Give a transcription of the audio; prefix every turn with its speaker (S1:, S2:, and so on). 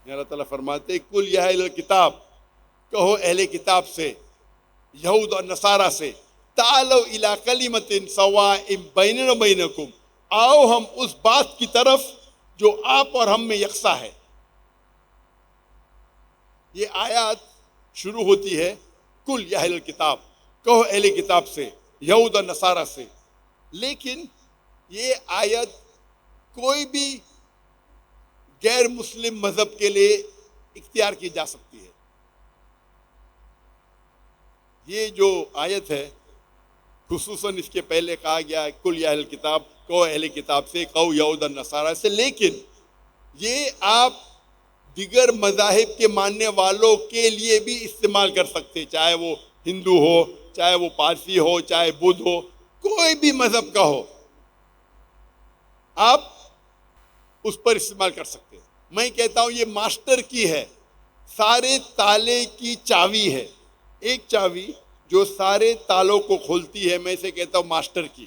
S1: اللہ تعالیٰ فرماتے ہیں کل یا اہل کتاب، کہو اہل کتاب سے، یہود اور نصارہ سے، تعالوا الی کلمۃ سواء بیننا و بینکم، آؤ ہم اس بات کی طرف جو آپ اور ہم میں یکساں ہے۔ یہ آیات شروع ہوتی ہے کل یا اہل کتاب، کہو اہل کتاب سے، یہود اور نصارہ سے، لیکن یہ آیت کوئی بھی غیر مسلم مذہب کے لیے اختیار کی جا سکتی ہے۔ یہ جو آیت ہے خصوصاً اس کے پہلے کہا گیا ہے کل یا اہل کتاب، کہو اہل کتاب سے، کہو یہود اور نصارہ سے، لیکن یہ آپ دیگر مذاہب کے ماننے والوں کے لیے بھی استعمال کر سکتے، چاہے وہ ہندو ہو، چاہے وہ پارسی ہو، چاہے بدھ ہو، کوئی بھی مذہب کا ہو، آپ اس پر استعمال کر سکتے ہیں۔ میں کہتا ہوں یہ ماسٹر کی ہے، سارے تالے کی چابی ہے، ایک چابی جو سارے تالوں کو کھولتی ہے، میں اسے کہتا ہوں ماسٹر کی۔